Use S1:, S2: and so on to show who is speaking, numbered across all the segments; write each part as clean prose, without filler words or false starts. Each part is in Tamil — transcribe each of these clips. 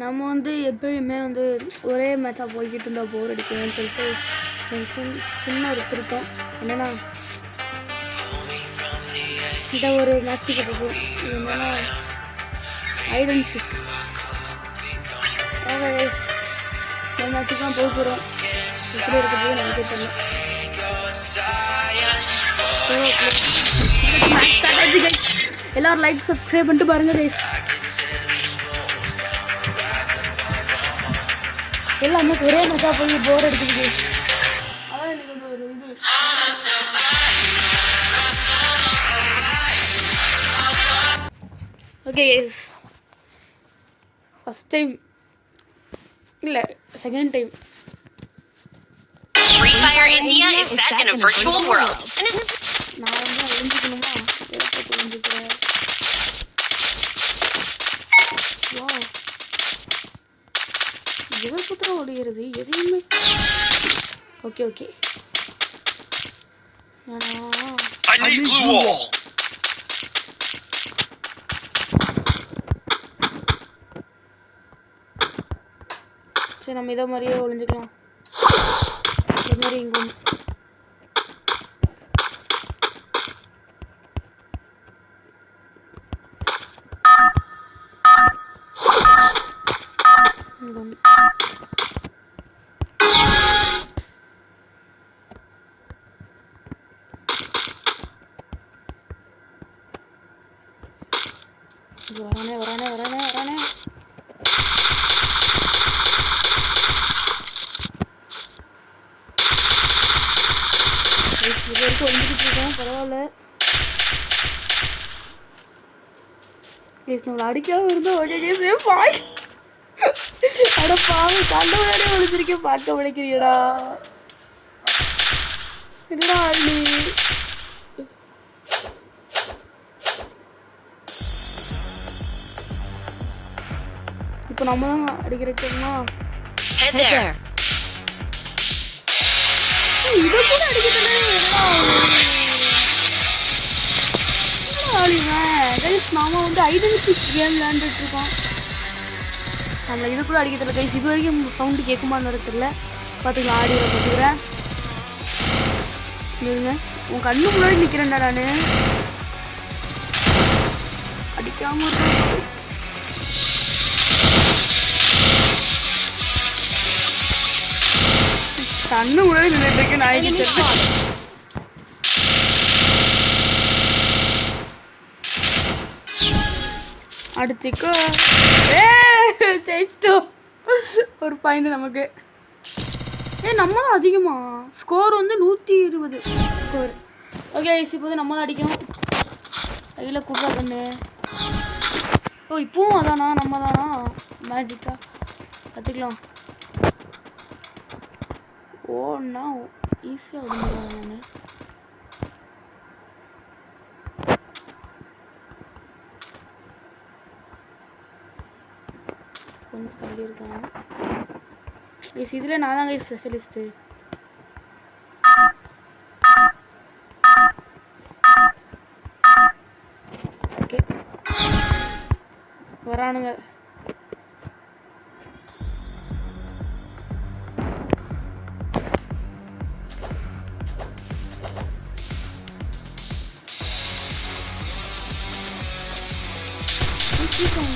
S1: நம்ம வந்து எப்பயுமே வந்து ஒரே மேட்சாக போய்கிட்டு இருந்தால் போர் அடிக்குதுன்னு சொல்லிட்டு சின்ன ஒரு திருத்தம் என்னென்னா இந்த ஒரு மேட்சுக்கு போகும். இது என்னென்னா hide and seek. Okay guys, இந்த மேட்சுக்கு தான் போக போகிறோம். எப்படி இருக்குது நமக்கே தெரியல. எல்லாரும் லைக் சப்ஸ்கிரைப் பண்ணிட்டு பாருங்க கைஸ். எல்லாமே ஒரே மேட்சாக போய் போர் அடிக்குது கைஸ். அதான் எனக்கு வந்து ஒரு இது. ஓகே கைஸ், ஃபர்ஸ்ட் டைம் இல்லை second time
S2: Free Fire India is set in a virtual world and is
S1: நான் வந்து ஒழிஞ்சிக்கணுமா? ஏற்பட்டு ஒழிஞ்சிக்கிறேன். எதை பத்திரம் ஓடுகிறது எதையுமே. ஓகே ஓகே, சரி நம்ம இதை மாதிரியே ஒழிஞ்சிக்கலாம். இது மாதிரி இங்கே வரானே இது வரைக்கும் ஒழிஞ்சிக்கிட்டு இருக்கோம். பரவாயில்ல, நம்மளை அடிக்காம இருந்தால் ஓகே கேஸ். பாய் அட பாவை, கண்ட முன்னாடியே ஒழிச்சிருக்கேன், பார்க்க உழைக்கிறியடா. என்னடா நீ இப்போ நம்ம தான் அடிக்கிறோமா? இதை கூட அடிக்கிறதுல நாம வந்து ஐடென்டிட்டி கேம் விளையாண்டுட்டு இருக்கோம். நம்மளை இது கூட அடிக்கிறதுல கைஸ். இது வரைக்கும் சவுண்டு கேட்குமான்னு தெரியல. பார்த்துக்கலாம், ஆடியோ பார்த்துக்கிறேன். இருங்க, உன் கண்ணு முன்னாடி நிற்கிறேன்டா நான். அடிக்காம இருக்கேன். கண்ணு முன்னாடி நின்றுட்டு இருக்கேன். நாய்க்கு அடுத்துக்கோ. ஜெயிச்சிட்டோம். ஒரு பாயிண்ட் நமக்கு. நம்ம தான் அதிகமா ஸ்கோர் வந்து 120 ஸ்கோர். ஓகே இப்போ வந்து நம்ம தான் அடிக்கணும். கையில் குடுறா கண்ணு. ஓ இப்போவும் அதானா? நம்ம தானா? மேஜிக்கா கற்றுக்கலாம். ஓன்னா ஈஸியாக விடுங்க. நான் கொஞ்சம் தள்ளி இருக்கேன். இதில் நான் தாங்க ஸ்பெஷலிஸ்ட்டு. ஓகே வரானுங்க.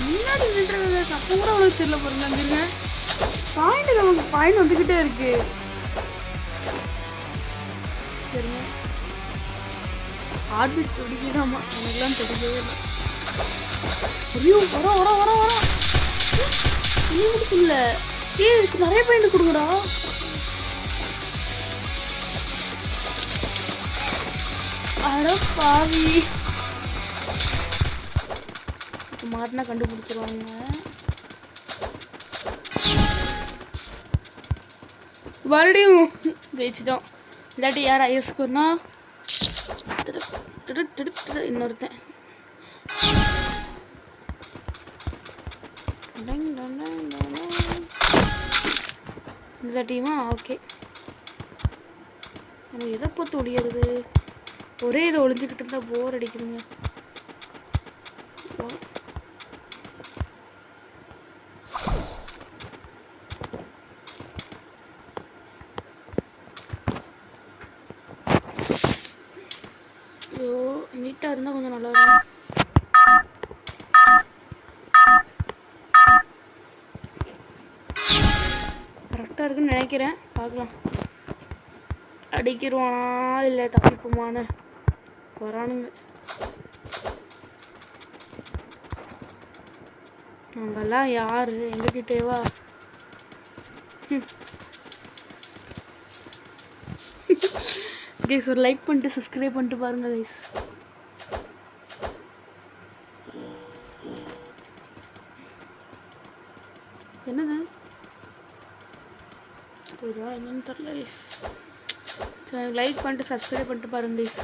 S1: முன்னாடி நின்றது சப்பம் கூட அவ்வளோ தெரியல பாருங்க. வந்துருங்க பாயிண்ட், நமக்கு பாயிண்ட் வந்துக்கிட்டே இருக்கு. சரிங்க, ஆர்பிட் துடிக்குதாமா? எனக்குலாம் துடிக்கவே இல்லை. ஐயோ வர இல்லை. இதுக்கு நிறைய பாயிண்ட் கொடுங்கடா. அட பாவி, மாட்டினா கண்டுபிடிச்சிருவாங்க. மறுபடியும் ஜெயிச்சிட்டோம். இல்லாட்டி யார் ஐஎஸ்கோர்னா இன்னொருத்தன். இந்த டீமா? ஓகே, நம்ம எதை பார்த்து ஒழியறது? ஒரே இதை ஒழிஞ்சுக்கிட்டு இருந்தால் போர் அடிக்குதுங்க. கரெக்டாக இருந்தால் கொஞ்சம் நல்லா இருக்கும். கரெக்டாக இருக்குன்னு நினைக்கிறேன். பார்க்கலாம் அடிக்கிடுவானா இல்லை தப்பிப்போமான்னு. வரானுங்க. அங்கெல்லாம் யாரு எங்ககிட்டேவா? கைஸ் ஒரு லைக் பண்ணிட்டு சப்ஸ்கிரைப் பண்ணிட்டு பாருங்க கைஸ். என்னது இதுதான் என்னன்னு தெரியல கைஸ். சரி லைக் பண்ணிட்டு சப்ஸ்கிரைப் பண்ணிட்டு பாருங்க கைஸ்.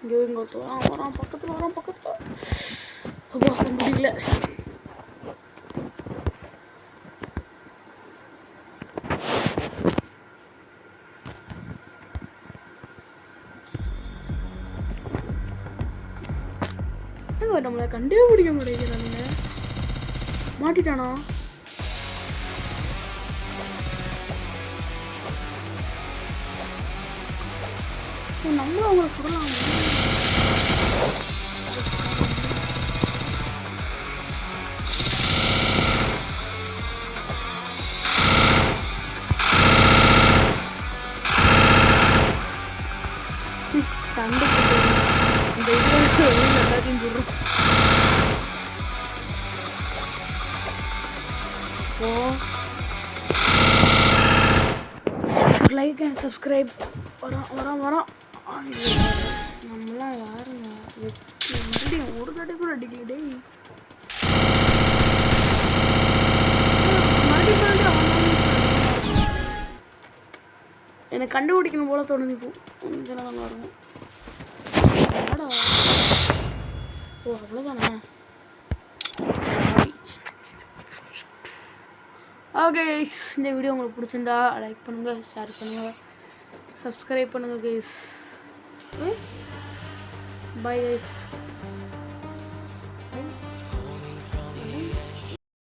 S1: ஐயோ இங்கே ஒருத்தர் வரான் பக்கத்தில் அப்போ முடியல. நம்மளை கண்டே பிடிக்க மாட்டேங்கிறானுங்க. மாட்டிட்டானா? நம்மளும் அவங்கள சொல்லலாம். Like and subscribe. வரான். நம்மளாம் யாருங்க ஒரு தடவை கூட அடிக்கலடே. எனக்கு கண்டுபிடிக்கணும் போல தோணுது. இப்போ கொஞ்சம் நல்லா இருக்கும். ஓ அவ்வளோதானே. ஓகே கைஸ், இந்த வீடியோ உங்களுக்கு பிடிச்சிருந்தா லைக் பண்ணுங்கள், ஷேர் பண்ணுங்கள், சப்ஸ்கிரைப் பண்ணுங்கள் கைஸ். Bye guys.